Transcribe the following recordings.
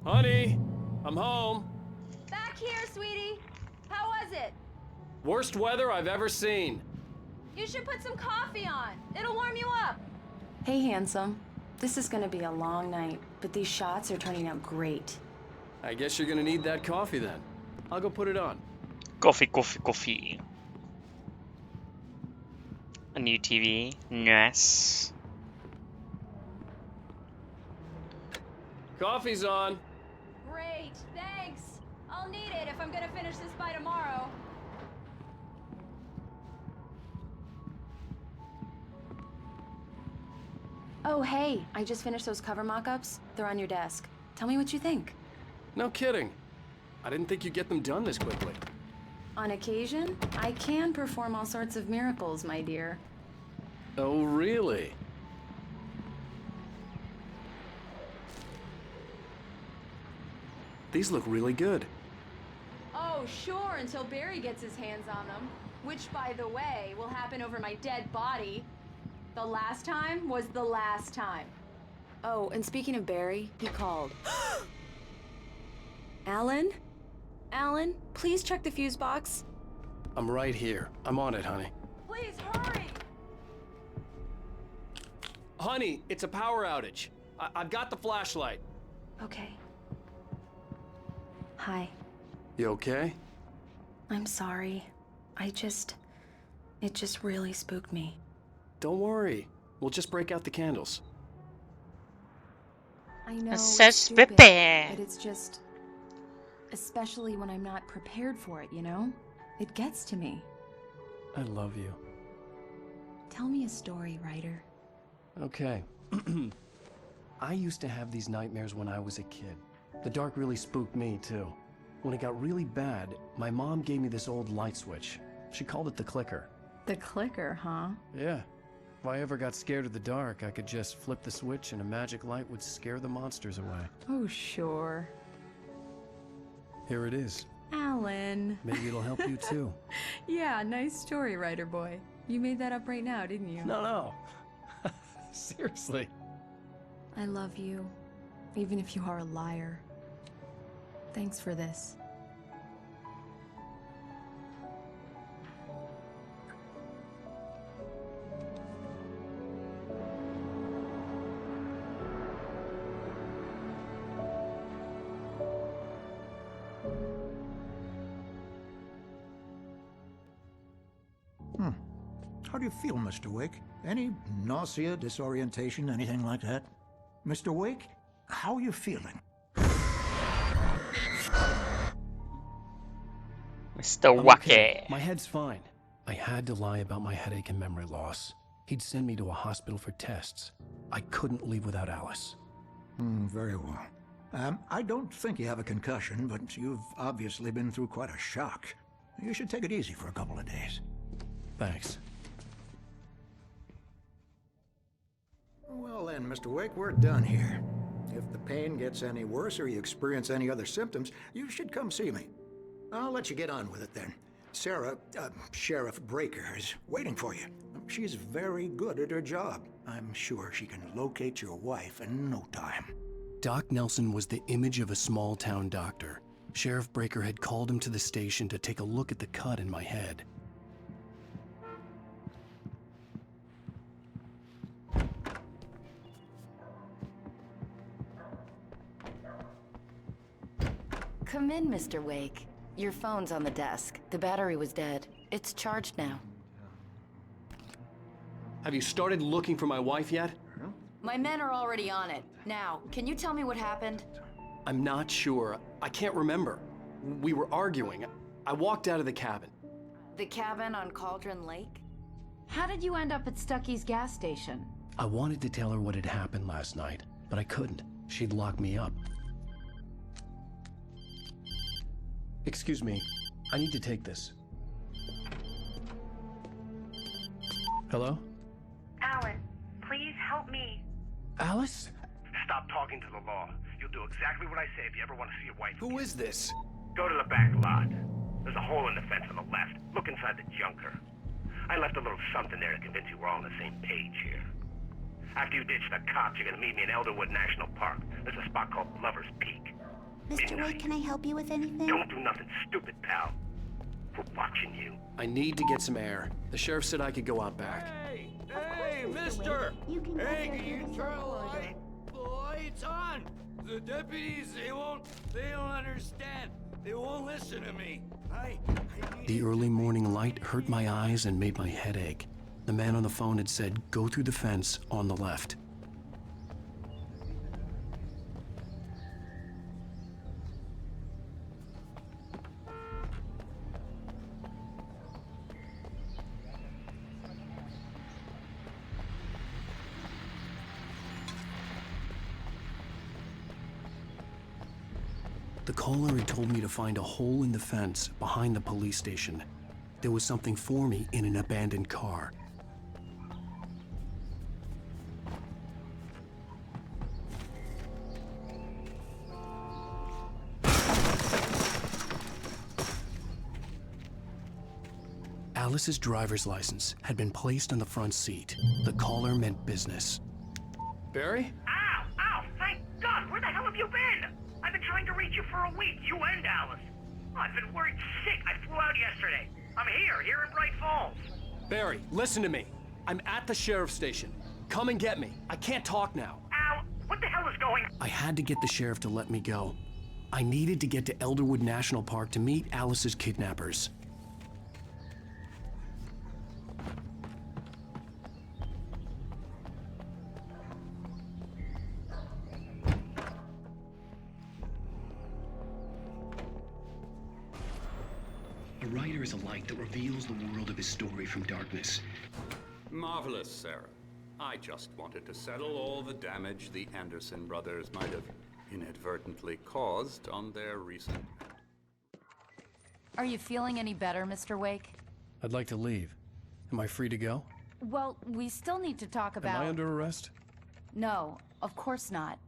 Honey, I'm home. Back here, sweetie. How was it? Worst weather I've ever seen. You should put some coffee on. It'll warm you up. Hey, handsome. This is gonna be a long night, but these shots are turning out great. I guess you're gonna need that coffee then. I'll go put it on. Coffee. A new TV. Nice. Coffee's on. Great, thanks. I'll need it if I'm gonna finish this by tomorrow. Oh, hey, I just finished those cover mock-ups. They're on your desk. Tell me what you think. No kidding. I didn't think you'd get them done this quickly. On occasion, I can perform all sorts of miracles, my dear. Oh, really? These look really good. Oh, sure, until Barry gets his hands on them. Which, by the way, will happen over my dead body. The last time was the last time. Oh, and speaking of Barry, he called. Alan? Alan, please check the fuse box. I'm right here. I'm on it, honey. Please hurry! Honey, it's a power outage. I've got the flashlight. Okay. Hi. You okay? I'm sorry. It just really spooked me. Don't worry. We'll just break out the candles. I know That's so it's stupid, stupid. but it's just... Especially when I'm not prepared for it, you know? It gets to me. I love you. Tell me a story, writer. Okay. I used to have these nightmares when I was a kid. The dark really spooked me, too. When it got really bad, my mom gave me this old light switch. She called it the clicker. The clicker, huh? Yeah. If I ever got scared of the dark, I could just flip the switch and a magic light would scare the monsters away. Oh, sure. Here it is. Alan. Maybe it'll help you, too. Yeah, nice story, writer boy. You made that up right now, didn't you? No. Seriously. I love you, even if you are a liar. Thanks for this. How do you feel, Mr. Wake? Any nausea, disorientation, anything like that? Mr. Wake, how are you feeling? Mr. I'm Wacky. okay. My head's fine. I had to lie about my headache and memory loss. He'd send me to a hospital for tests. I couldn't leave without Alice. Very well. I don't think you have a concussion, but you've obviously been through quite a shock. You should take it easy for a couple of days. Thanks. Well then, Mr. Wake, we're done here. If the pain gets any worse or you experience any other symptoms, you should come see me. I'll let you get on with it then. Sarah, Sheriff Breaker, is waiting for you. She's very good at her job. I'm sure she can locate your wife in no time. Doc Nelson was the image of a small-town doctor. Sheriff Breaker had called him to the station to take a look at the cut in my head. Come in, Mr. Wake. Your phone's on the desk. The battery was dead. It's charged now. Have you started looking for my wife yet? My men are already on it. Now, can you tell me what happened? I'm not sure. I can't remember. We were arguing. I walked out of the cabin. The cabin on Cauldron Lake? How did you end up at Stucky's gas station? I wanted to tell her what had happened last night, but I couldn't. She'd lock me up. Excuse me. I need to take this. Hello? Alan, please help me. Alice? Stop talking to the law. You'll do exactly what I say if you ever want to see your wife. Who is this? Go to the back lot. There's a hole in the fence on the left. Look inside the junker. I left a little something there to convince you we're all on the same page here. After you ditch the cops, you're gonna meet me in Elderwood National Park. There's a spot called Lover's Peak. Mr. Wake, can I help you with anything? Don't do nothing stupid, pal. We're watching you. I need to get some air. The sheriff said I could go out back. Hey, mister! You can Hey, go can you there, turn the Mr. light? The light's on! The deputies, they don't understand. They won't listen to me. I need The early morning light hurt my eyes and made my head ache. The man on the phone had said, go through the fence on the left. The caller had told me to find a hole in the fence behind the police station. There was something for me in an abandoned car. Alice's driver's license had been placed on the front seat. The caller meant business. Barry? Ow! Ow! Thank God! Where the hell have you been? I've been trying to reach you for a week, you and Alice. I've been worried sick. I flew out yesterday. I'm here in Bright Falls. Barry, listen to me. I'm at the sheriff's station. Come and get me. I can't talk now. Ow! What the hell is going on? I had to get the sheriff to let me go. I needed to get to Elderwood National Park to meet Alice's kidnappers. A writer is a light that reveals the world of his story from darkness. Marvelous, Sarah. I just wanted to settle all the damage the Anderson brothers might have inadvertently caused on their recent... Are you feeling any better, Mr. Wake? I'd like to leave. Am I free to go? Well, we still need to talk about... Am I under arrest? No, of course not.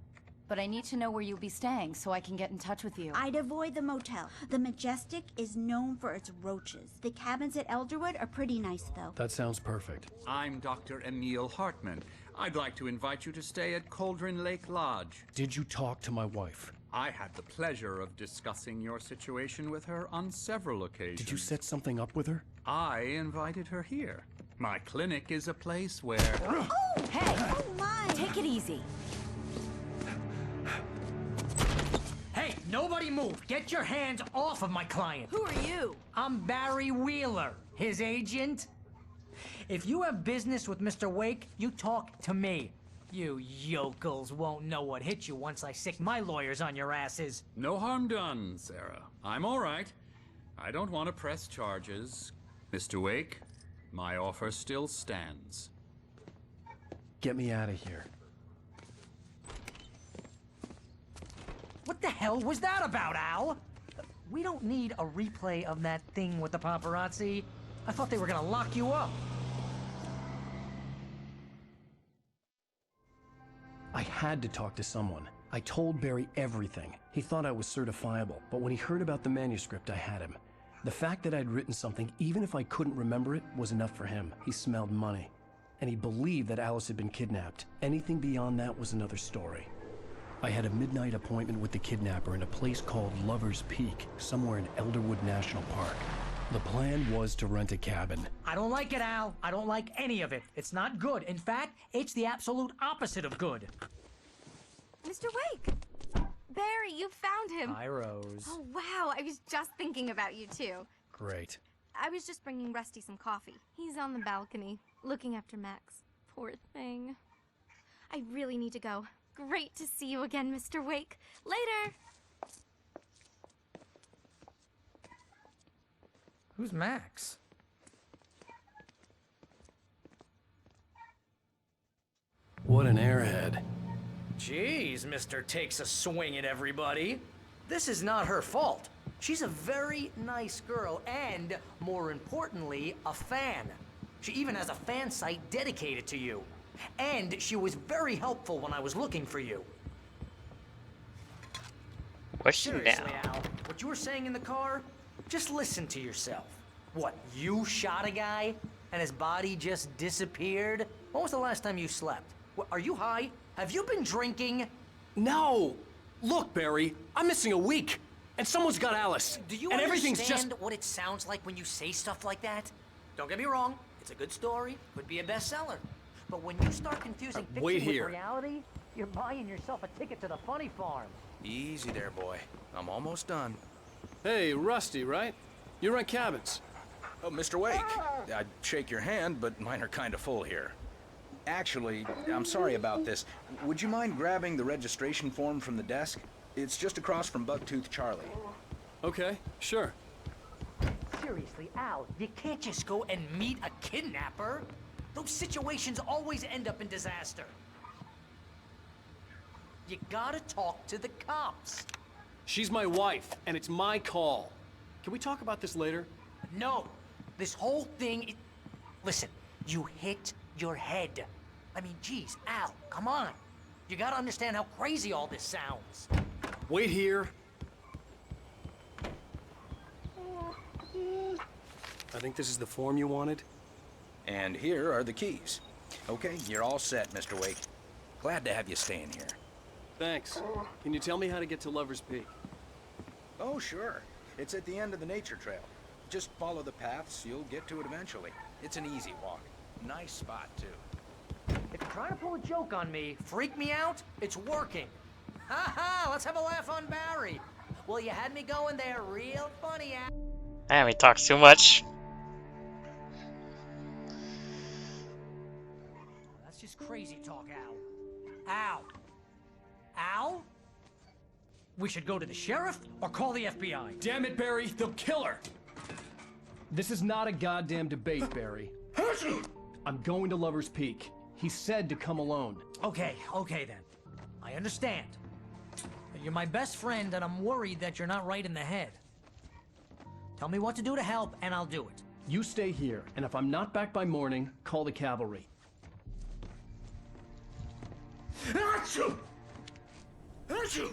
But I need to know where you'll be staying so I can get in touch with you. I'd avoid the motel. The Majestic is known for its roaches. The cabins at Elderwood are pretty nice, though. That sounds perfect. I'm Dr. Emil Hartman. I'd like to invite you to stay at Cauldron Lake Lodge. Did you talk to my wife? I had the pleasure of discussing your situation with her on several occasions. Did you set something up with her? I invited her here. My clinic is a place where... Oh! Hey! Oh, my! Take it easy. Hey, nobody move! Get your hands off of my client! Who are you? I'm Barry Wheeler, his agent. If you have business with Mr. Wake, you talk to me. You yokels won't know what hit you once I sick my lawyers on your asses. No harm done, Sarah. I'm all right. I don't want to press charges. Mr. Wake, my offer still stands. Get me out of here. What the hell was that about, Al? We don't need a replay of that thing with the paparazzi. I thought they were gonna lock you up. I had to talk to someone. I told Barry everything. He thought I was certifiable, but when he heard about the manuscript, I had him. The fact that I'd written something, even if I couldn't remember it, was enough for him. He smelled money. And he believed that Alice had been kidnapped. Anything beyond that was another story. I had a midnight appointment with the kidnapper in a place called Lover's Peak, somewhere in Elderwood National Park. The plan was to rent a cabin. I don't like it, Al. I don't like any of it. It's not good. In fact, it's the absolute opposite of good. Mr. Wake! Barry, you found him! Hi, Rose. Oh, wow, I was just thinking about you, too. Great. I was just bringing Rusty some coffee. He's on the balcony, looking after Max. Poor thing. I really need to go. Great to see you again, Mr. Wake. Later! Who's Max? What an airhead. Jeez, Mr. Takes a swing at everybody. This is not her fault. She's a very nice girl and, more importantly, a fan. She even has a fan site dedicated to you. And she was very helpful when I was looking for you. Question Seriously, down. Al, what you were saying in the car? Just listen to yourself. What, you shot a guy and his body just disappeared? When was the last time you slept? What, are you high? Have you been drinking? No! Look, Barry, I'm missing a week, and someone's got Alice. Do you and everything's understand just... what it sounds like when you say stuff like that? Don't get me wrong, it's a good story, could be a bestseller. But when you start confusing fiction wait with here. reality, you're buying yourself a ticket to the funny farm. Easy there, boy. I'm almost done. Hey, Rusty, right? You rent cabins. Oh, Mr. Wake. I'd shake your hand, but mine are kind of full here. Actually, I'm sorry about this. Would you mind grabbing the registration form from the desk? It's just across from Bucktooth Charlie. Okay, sure. Seriously, Al, you can't just go and meet a kidnapper. Those situations always end up in disaster. You gotta talk to the cops. She's my wife, and it's my call. Can we talk about this later? No, this whole thing. Listen, you hit your head. I mean, geez, Al, come on. You gotta understand how crazy all this sounds. Wait here. I think this is the form you wanted. And here are the keys. Okay, you're all set, Mr. Wake. Glad to have you staying here. Thanks. Can you tell me how to get to Lover's Peak? Oh, sure. It's at the end of the nature trail. Just follow the paths, you'll get to it eventually. It's an easy walk. Nice spot, too. If you're trying to pull a joke on me, freak me out, it's working. Ha ha, let's have a laugh on Barry. Well, you had me going there real funny, Al. Damn, he talks too much. That's just crazy talk, Al. Al? Al? We should go to the sheriff or call the FBI. Damn it, Barry, they'll kill her! This is not a goddamn debate, Barry. I'm going to Lover's Peak. He said to come alone. Okay then. I understand. You're my best friend, and I'm worried that you're not right in the head. Tell me what to do to help, and I'll do it. You stay here, and if I'm not back by morning, call the cavalry. Achoo! Achoo!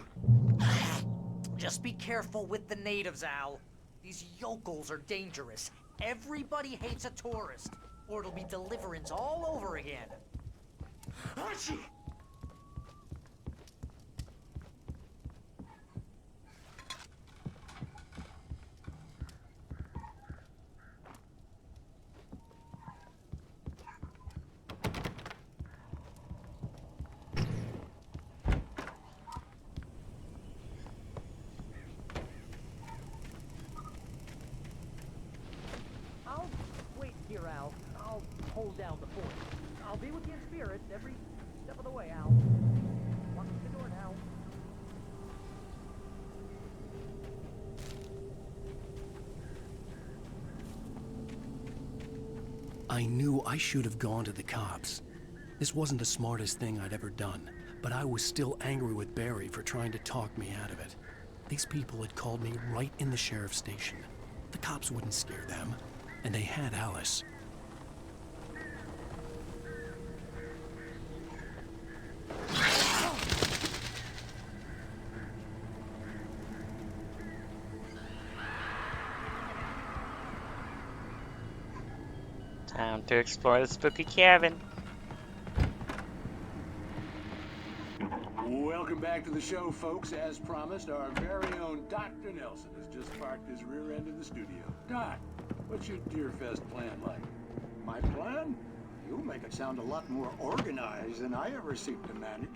Just be careful with the natives, Al. These yokels are dangerous. Everybody hates a tourist, or it'll be Deliverance all over again. Achoo! I'll wait here, Al. I'll hold down the fort. I'll be with you in spirit every step of the way, Al. Walk through the door now. I knew I should have gone to the cops. This wasn't the smartest thing I'd ever done, but I was still angry with Barry for trying to talk me out of it. These people had called me right in the sheriff's station. The cops wouldn't scare them, and they had Alice. Time to explore the spooky cabin. Welcome back to the show, folks. As promised, our very own Dr. Nelson has just parked his rear end in the studio. Doc, what's your Deer Fest plan like? My plan? You make it sound a lot more organized than I ever seem to manage.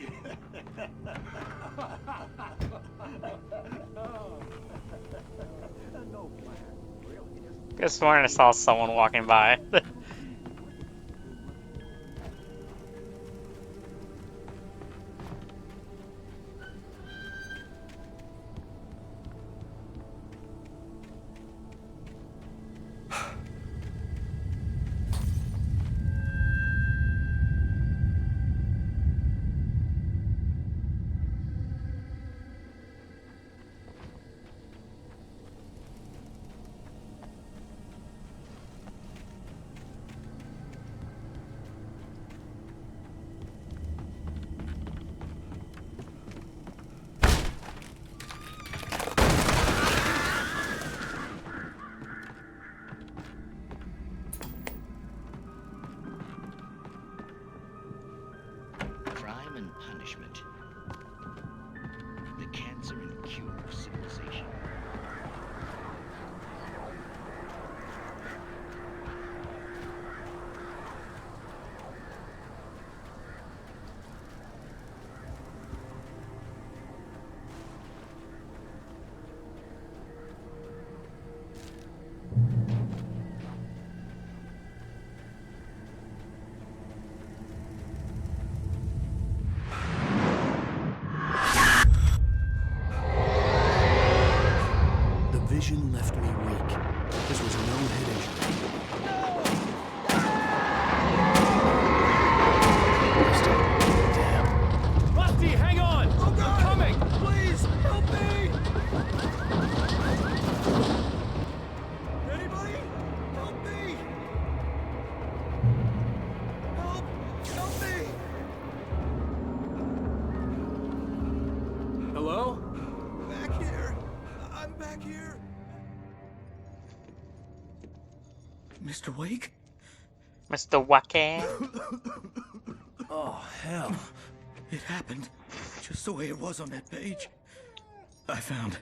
No plan. Really, just... This morning I saw someone walking by. Crime and punishment. The vision left me weak. This was no head injury. Damn. Rusty, hang on! Oh, God. I'm coming! Please, help me! Anybody? Help me! Help me! Hello? Back here. I'm back here. Mr. Wake? Mr. Wake? Oh, hell. It happened just the way it was on that page. I found.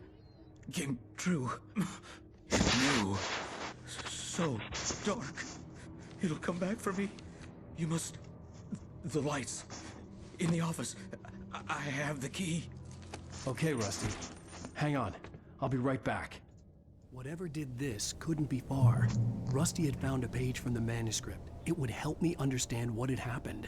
Came true. New. So dark. It'll come back for me. You must... The lights. In the office. I have the key. Okay, Rusty. Hang on. I'll be right back. Whatever did this couldn't be far. Rusty had found a page from the manuscript. It would help me understand what had happened.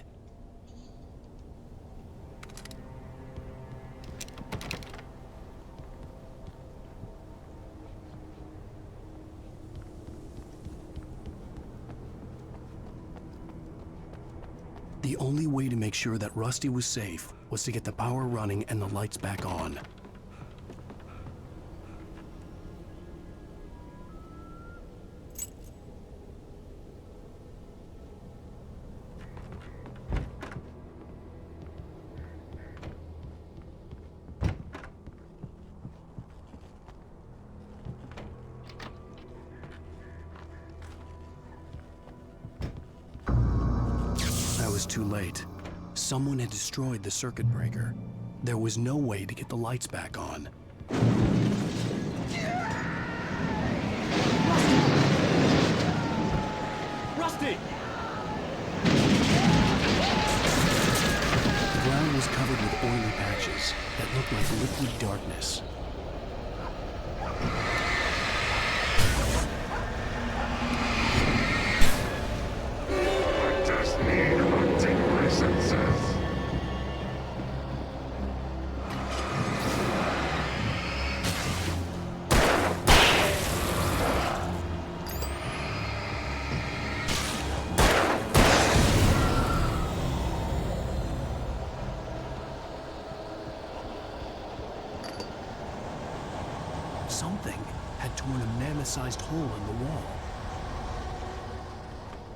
The only way to make sure that Rusty was safe was to get the power running and the lights back on. Too late. Someone had destroyed the circuit breaker. There was no way to get the lights back on. Rusty! The ground was covered with oily patches that looked like liquid darkness. Something had torn a mammoth-sized hole in the wall.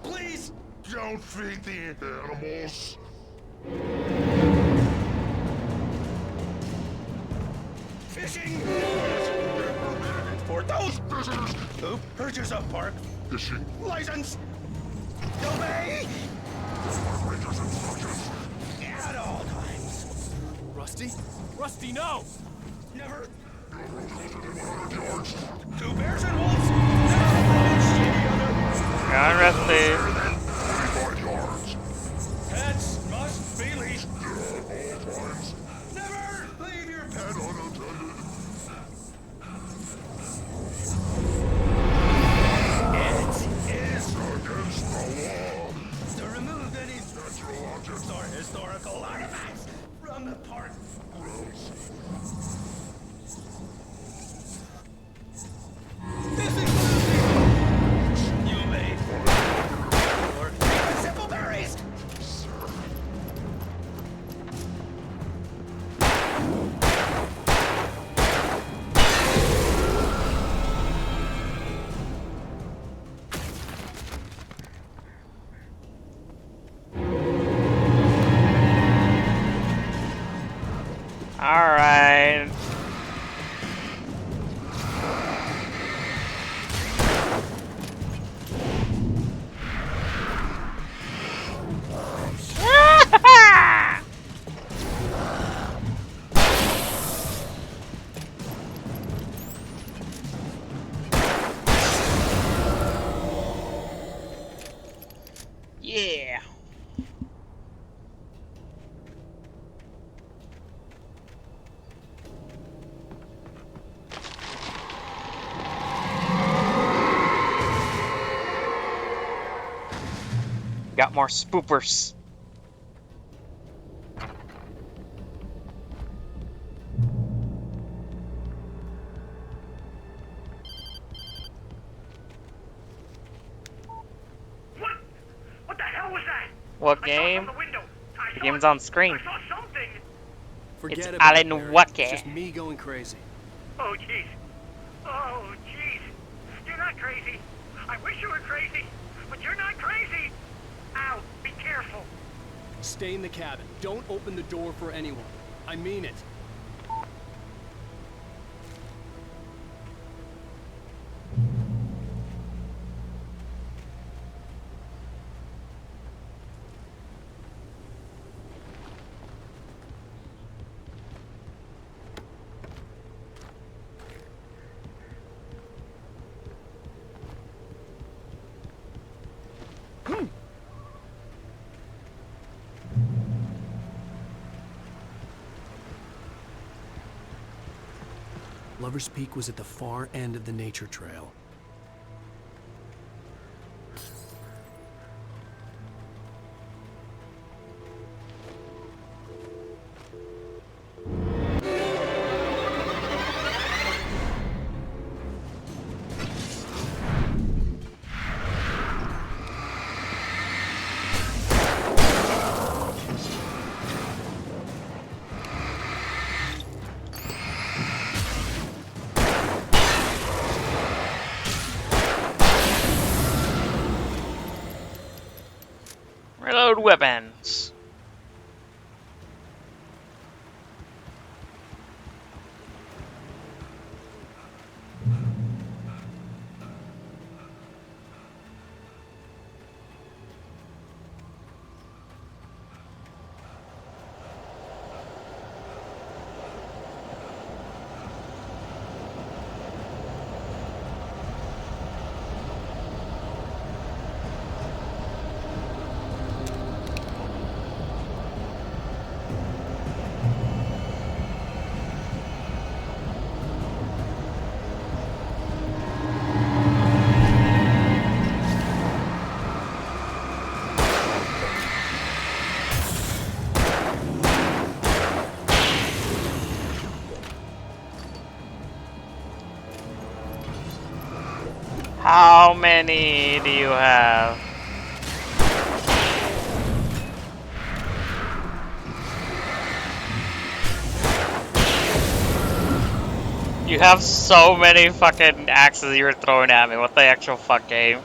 Please! Don't feed the animals! Fishing! For those who purchase a park fishing license! Obey! At all times! Rusty? Rusty, no! Never! 2 bears and wolves! Never approach any other! Come on, Rusty! 35 yards. Pets must be leashed! At all times! Never leave your pet unattended! It is against the law to remove any natural objects or historical artifacts from the park grounds. This includes you made or simple berries. All right. Yeah. Got more spoopers. What I saw it game? from the window. The game's on screen. I saw something. Forget It's about it, Alan Barry. Wake. It's just me going crazy. Oh, jeez. Oh, jeez. You're not crazy. I wish you were crazy, but you're not crazy. Ow, be careful. Stay in the cabin. Don't open the door for anyone. I mean it. Lover's Peak was at the far end of the nature trail. Reload weapons. How many do you have? You have so many fucking axes you're throwing at me. What the actual fuck game?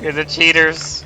You're the cheaters.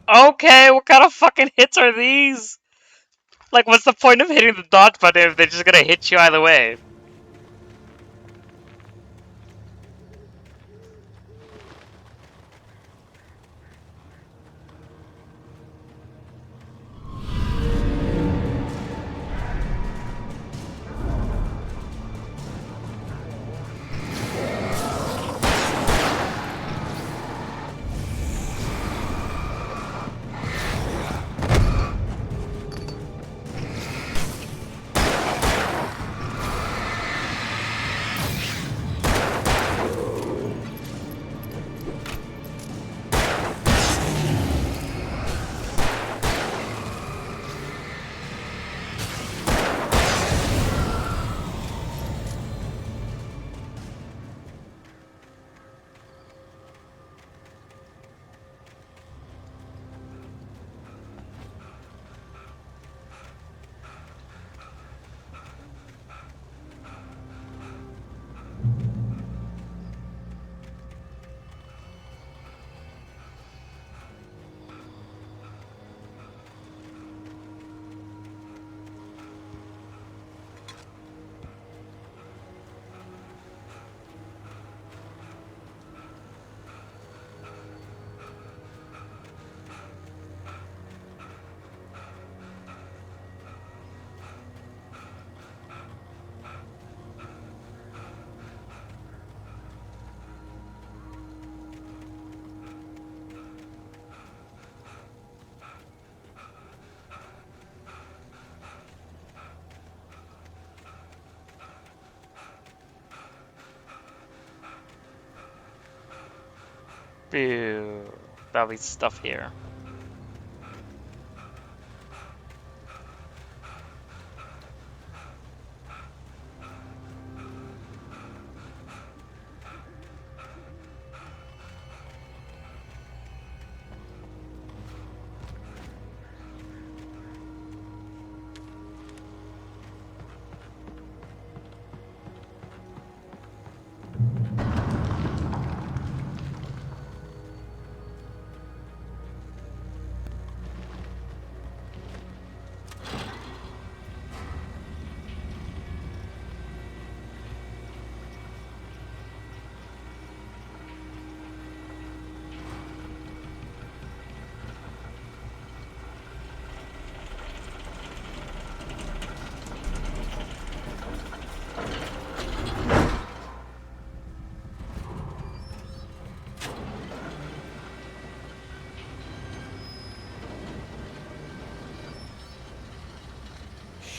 Okay, what kind of fucking hits are these? Like, what's the point of hitting the dodge button if they're just gonna hit you either way? Ew, that'll be stuff here.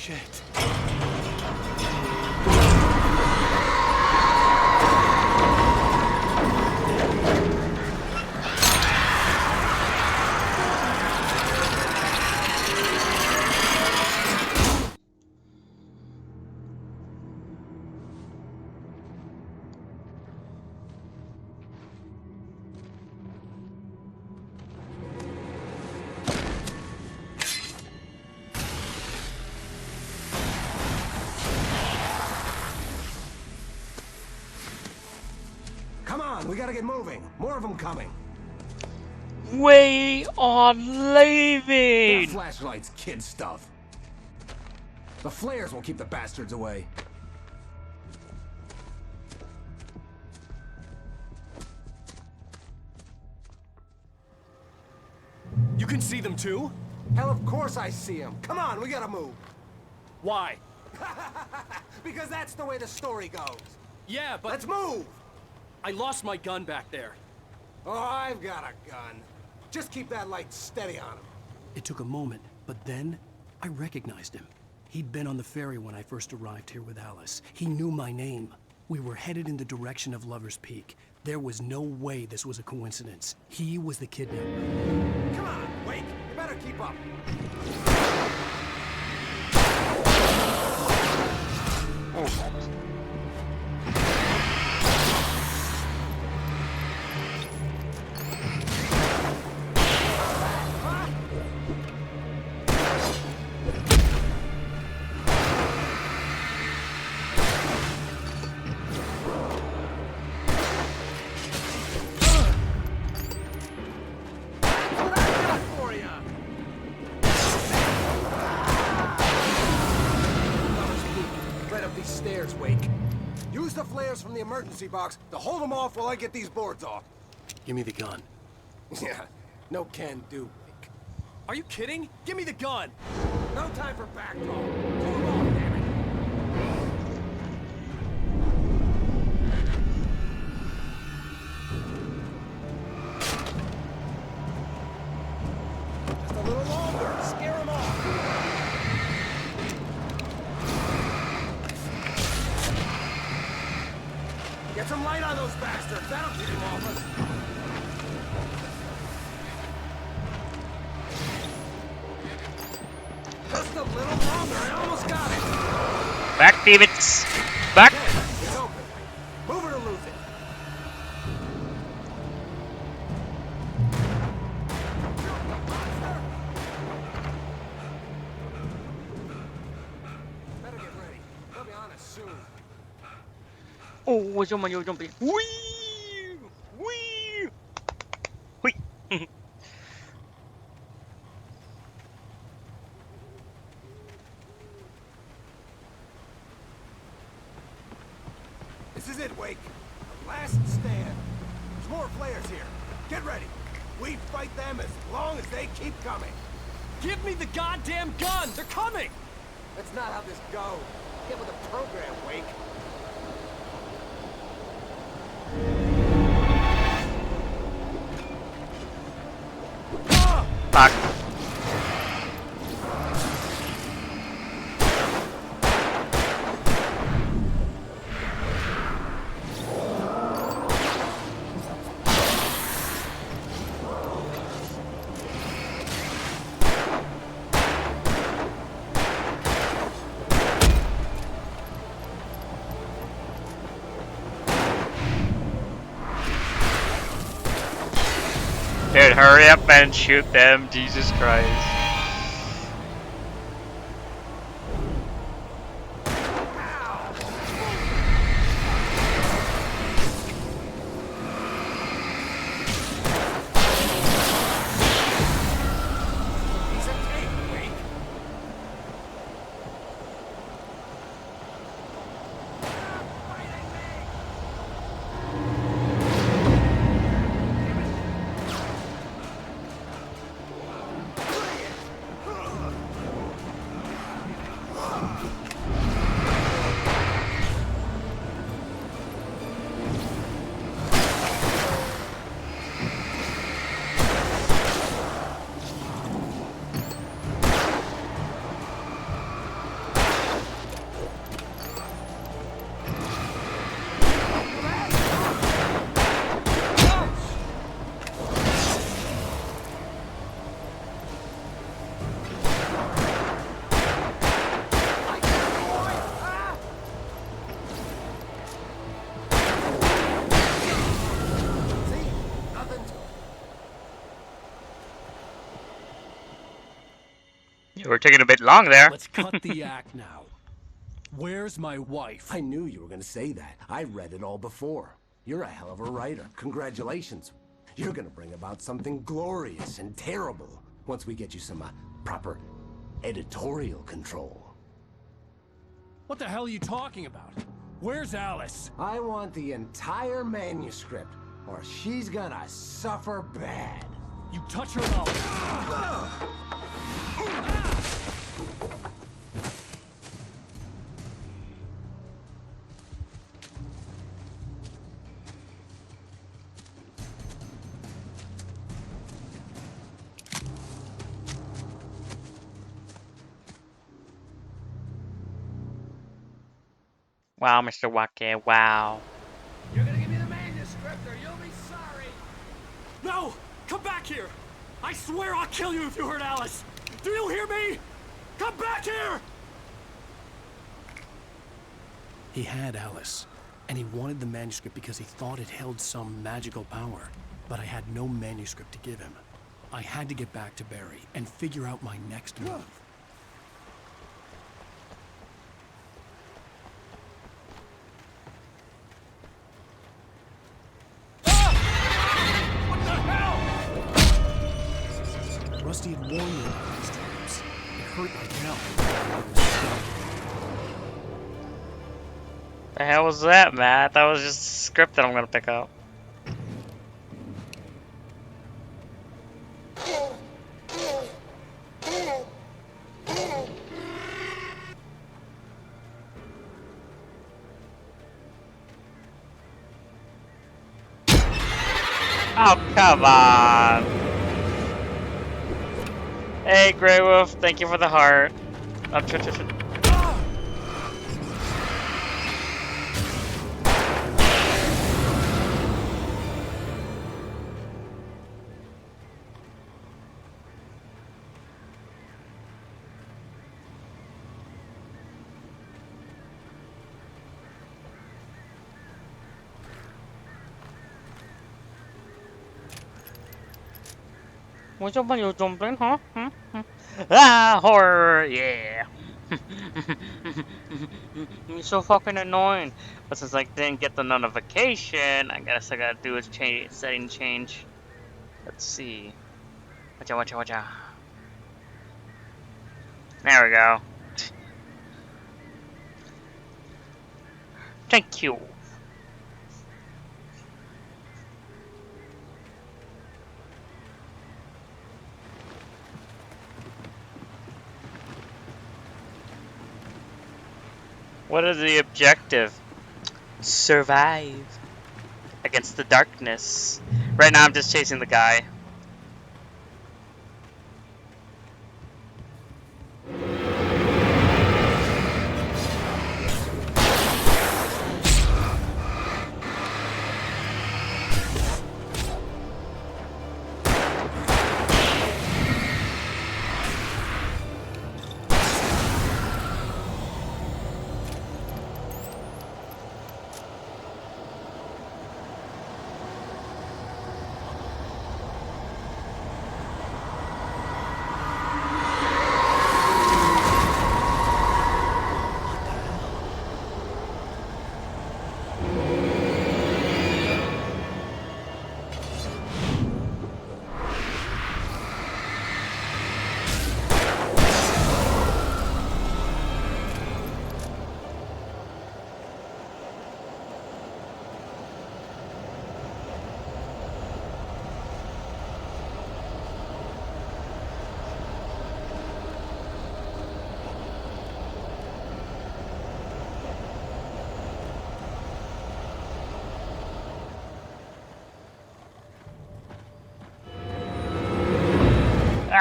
Shit. Come on, we gotta get moving. More of them coming. Way on leaving! That flashlight's kid stuff. The flares will keep the bastards away. You can see them too? Hell, of course I see them. Come on, we gotta move. Why? Because that's the way the story goes. Yeah, but... Let's move! I lost my gun back there. Oh, I've got a gun. Just keep that light steady on him. It took a moment, but then I recognized him. He'd been on the ferry when I first arrived here with Alice. He knew my name. We were headed in the direction of Lover's Peak. There was no way this was a coincidence. He was the kidnapper. Come on, Wake! You better keep up. flares from the emergency box to hold them off while I get these boards off. Give me the gun. Yeah, no can do. Are you kidding? Give me the gun! No time for back talk. Pull them off, damn it. Just a little longer. Scare them off. Get some light on those bastards. That'll keep them off us. Just a little longer. I almost got it. Back, demons. Back. It's open. Move it or lose it. Better get ready. They'll be on us soon. Oh, yo jumping. Whee! Whee! Whee! This is it, Wake. The last stand. There's more flares here. Get ready. We fight them as long as they keep coming. Give me the goddamn gun! They're coming! That's not how this goes. Get with the program, Wake. Fuck. Dude, hurry up and shoot them, Jesus Christ. We're taking a bit long there. Let's cut the act now. Where's my wife? I knew you were going to say that. I read it all before. You're a hell of a writer. Congratulations. You're going to bring about something glorious and terrible once we get you some proper editorial control. What the hell are you talking about? Where's Alice? I want the entire manuscript, or she's gonna suffer bad. You touch her mouth. Wow, Mr. Wake, wow. You're gonna give me the manuscript or you'll be sorry. No! Come back here! I swear I'll kill you if you hurt Alice! Do you hear me? Come back here! He had Alice, and he wanted the manuscript because he thought it held some magical power. But I had no manuscript to give him. I had to get back to Barry and figure out my next move. Rusty had warned me about these traps. It hurt like hell. The hell was that, Matt? That was just a script that I'm gonna pick up. Oh, come on. Hey, Grey Wolf, thank you for the heart. Oh, What's up when you jumping, huh? Ah, horror, yeah. You're so fucking annoying. But since I didn't get the notification, I guess I gotta do a setting change. Let's see. Watcha. There we go. Thank you. What is the objective? Survive against the darkness. Right now I'm just chasing the guy.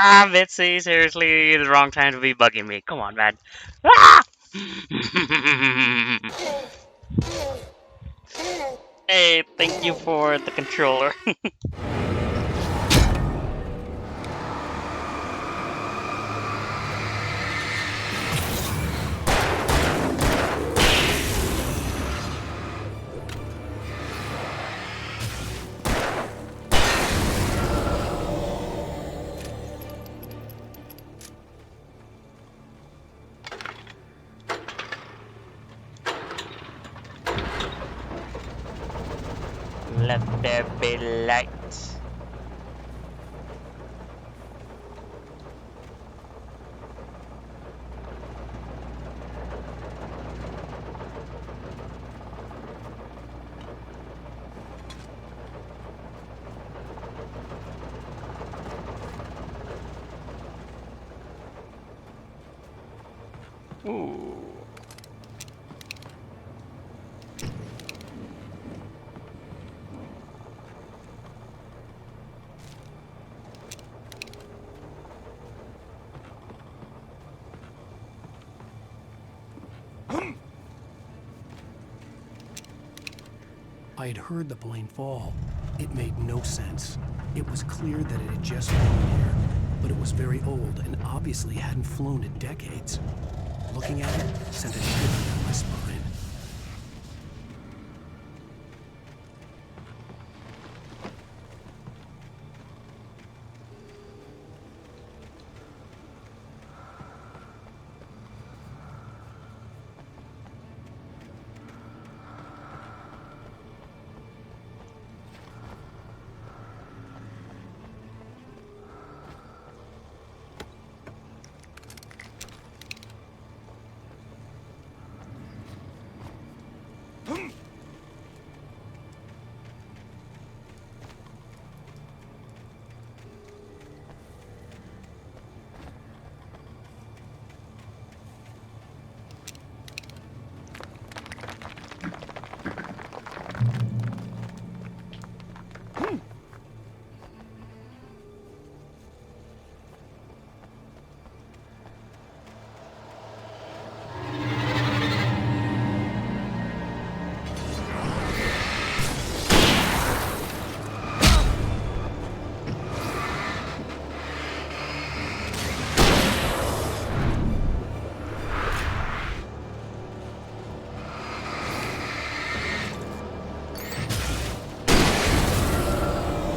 Ah, Mitzi, seriously, the wrong time to be bugging me. Come on, man. Ah! Hey, thank you for the controller. Let there be light. Ooh. I had heard the plane fall. It made no sense. It was clear that it had just flown here, but it was very old and obviously hadn't flown in decades. Looking at it sent a shiver down my spine.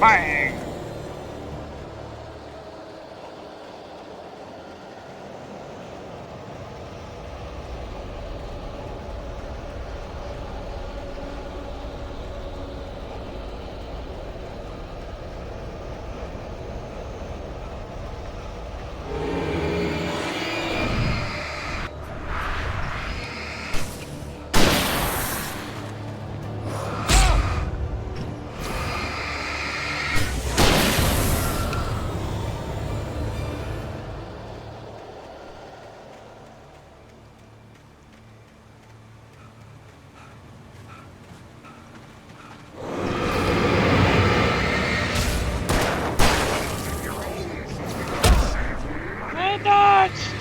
Bang! I dodged!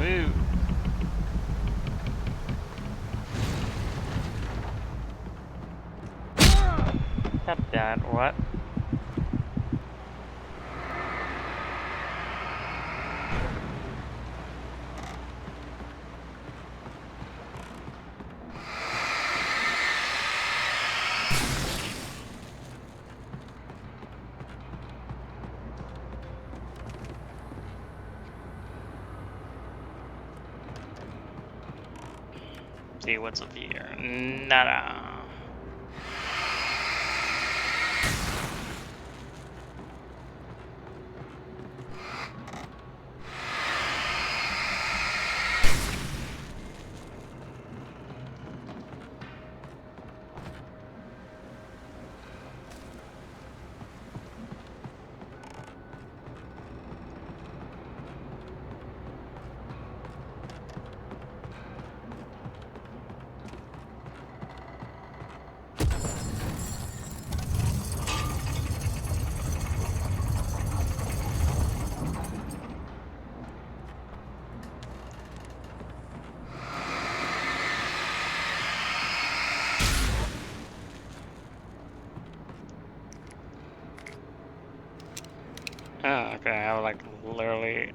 Ooh. Stop that, what? See what's up here. Nada. Oh, okay, I was like literally.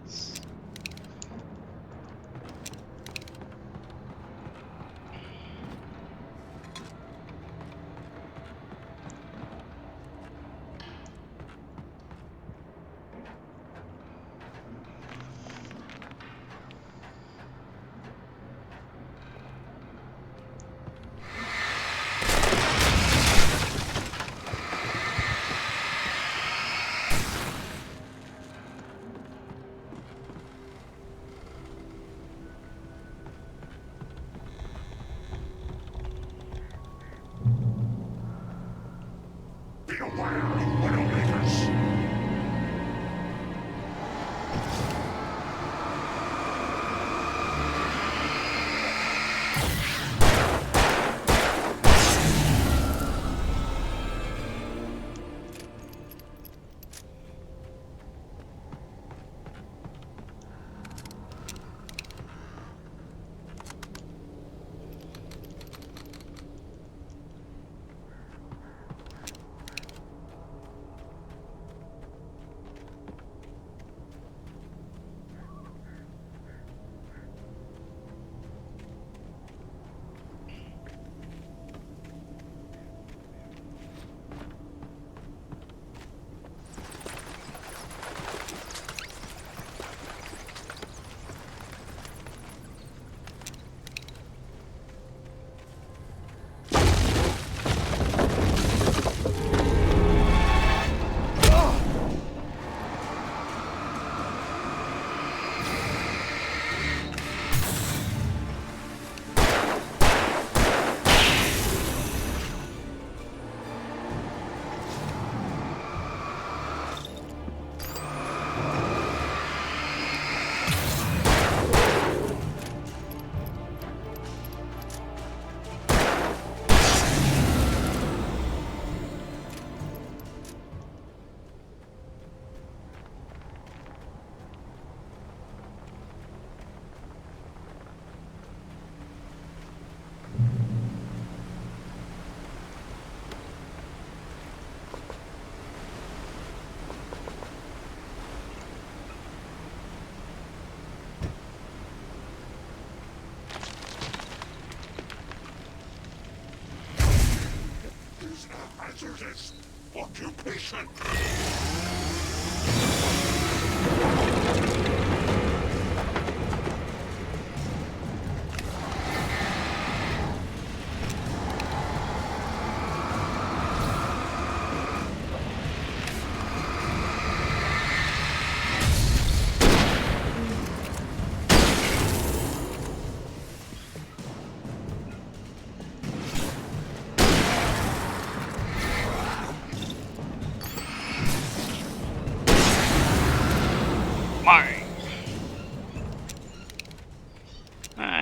hazardous occupation.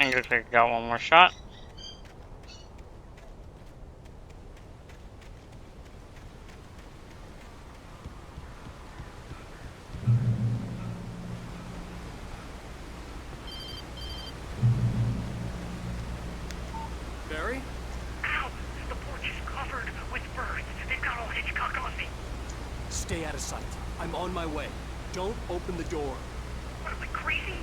I think I got one more shot. Barry? Ow! The porch is covered with birds. They've got all Hitchcock on me. Stay out of sight. I'm on my way. Don't open the door. What am I, crazy?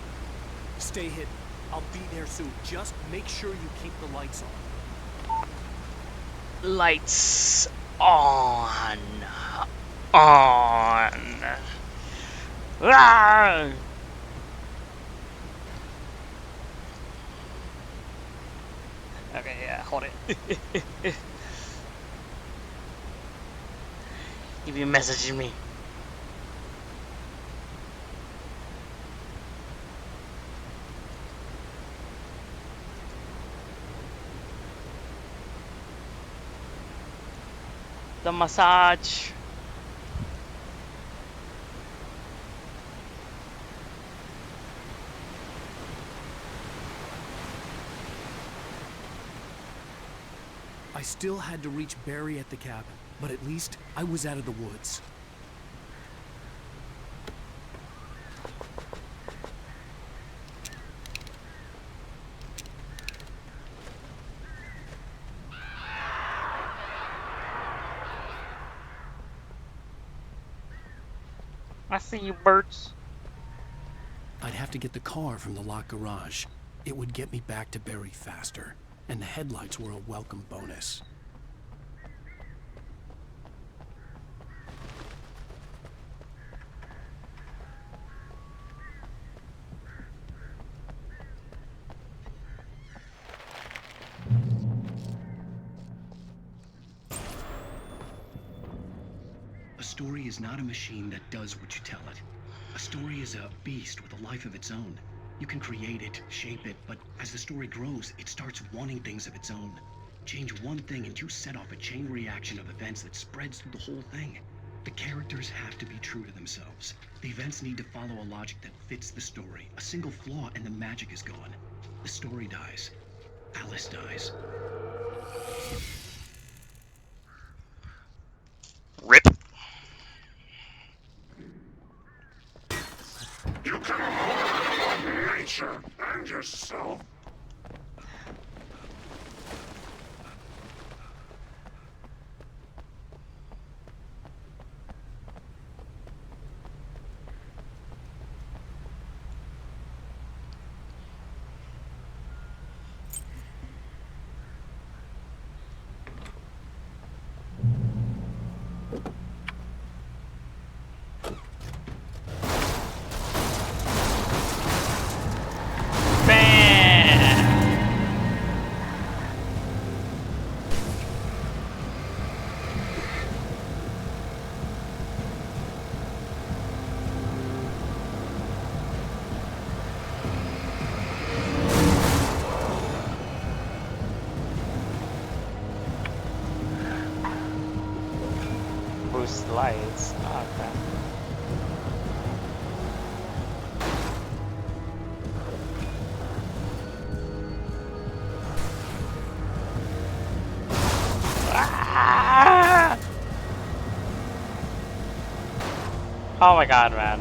Stay hidden. I'll be there soon. Just make sure you keep the lights on. Lights on. On. Ah! Okay, yeah, hold it. You be messaging me. The massage. I still had to reach Barry at the cabin, but at least I was out of the woods. I see you, birds. I'd have to get the car from the locked garage. It would get me back to Barry faster, and the headlights were a welcome bonus. A story is not a machine that does what you tell it. A story is a beast with a life of its own. You can create it, shape it, but as the story grows, it starts wanting things of its own. Change one thing and you set off a chain reaction of events that spreads through the whole thing. The characters have to be true to themselves. The events need to follow a logic that fits the story. A single flaw and the magic is gone. The story dies. Alice dies. Rip. You can hold nature and yourself. Boost lights. Oh, okay. Ah! Oh my god, man.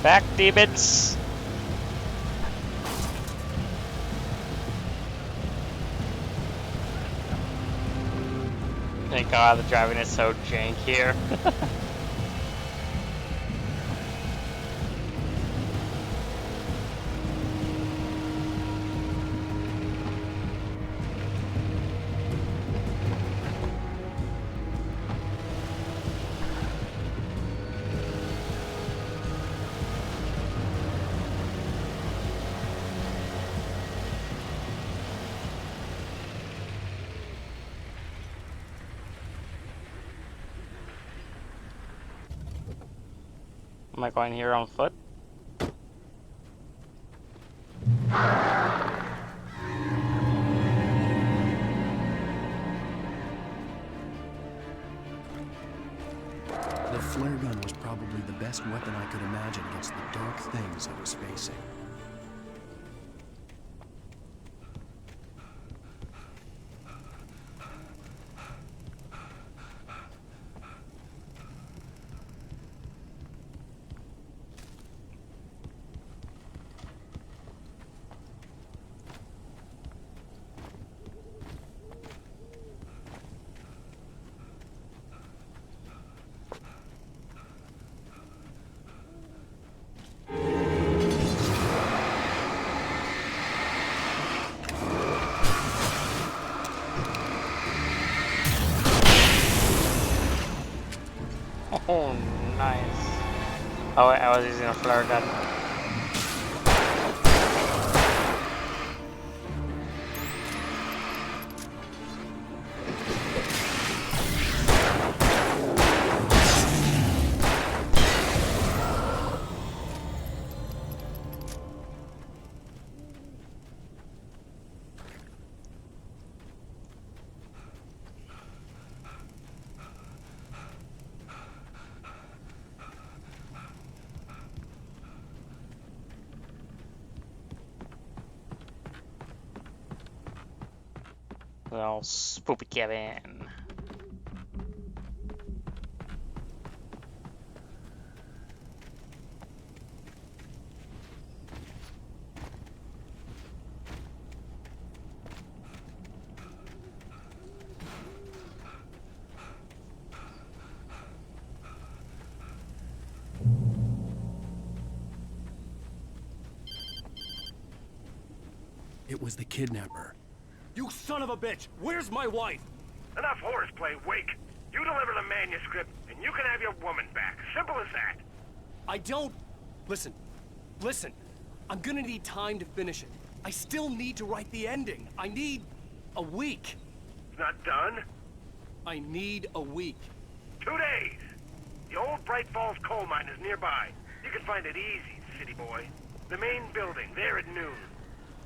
Back, demons! Thank God the driving is so jank here. Am I going here on foot? The flare gun was probably the best weapon I could imagine against the dark things I was facing. Oh, nice. Oh, wait, I was using a flare gun. Little spoopy cabin. It was the kidnapper. You son of a bitch! Where's my wife? Enough horseplay, Wake. You deliver the manuscript, and you can have your woman back. Simple as that. I don't... Listen. Listen. I'm gonna need time to finish it. I still need to write the ending. I need... a week. It's not done? I need a week. 2 days. The old Bright Falls coal mine is nearby. You can find it easy, city boy. The main building, there at noon.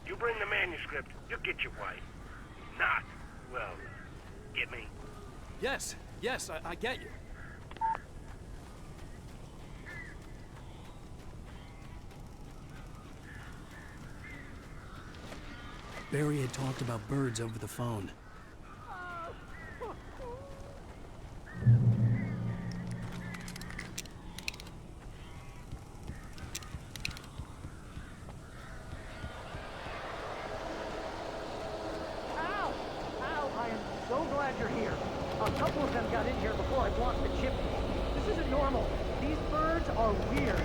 You bring the manuscript, you'll get your wife. Not, well, get me? Yes, I get you. Barry had talked about birds over the phone. So glad you're here. A couple of them got in here before I blocked the chimney. This isn't normal. These birds are weird.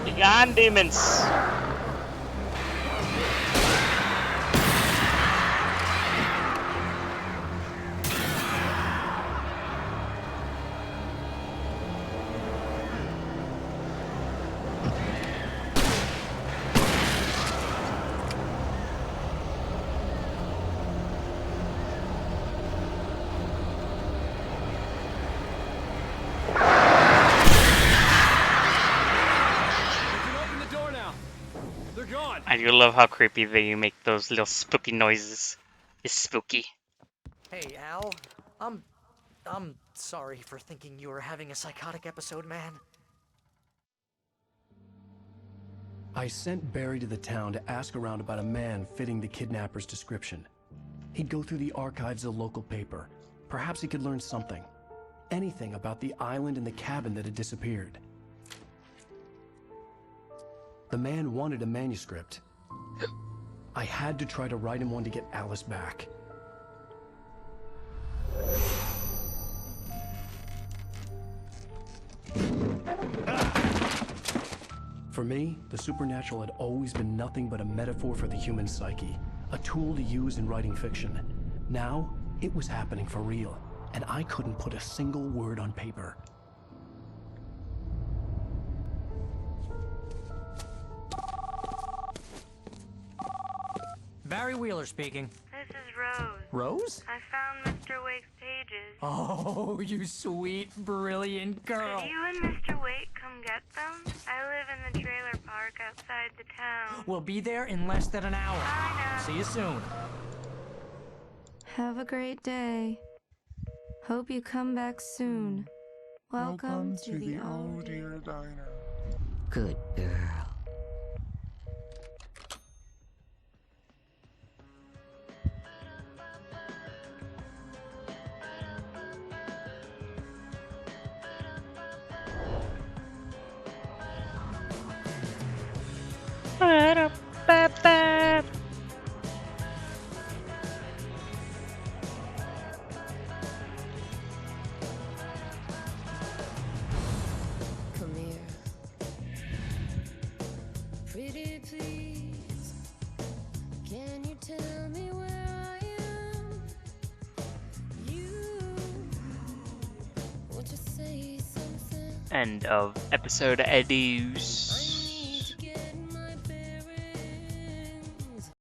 Beyond demons. I do love how creepy they make those little spooky noises. It's spooky. Hey, Al, I'm sorry for thinking you were having a psychotic episode, man. I sent Barry to the town to ask around about a man fitting the kidnapper's description. He'd go through the archives of the local paper. Perhaps he could learn something. Anything about the island and the cabin that had disappeared. The man wanted a manuscript. I had to try to write him one to get Alice back. For me, the supernatural had always been nothing but a metaphor for the human psyche, a tool to use in writing fiction. Now, it was happening for real, and I couldn't put a single word on paper. Barry Wheeler speaking. This is Rose. Rose? I found Mr. Wake's pages. Oh, you sweet, brilliant girl. Could you and Mr. Wake come get them? I live in the trailer park outside the town. We'll be there in less than an hour. Bye now. See you soon. Have a great day. Hope you come back soon. Welcome to the Oh Dear Diner. Good girl. Come here. Pretty please. Can you tell me where I am? You. Won't you say something? End of episode Eddies.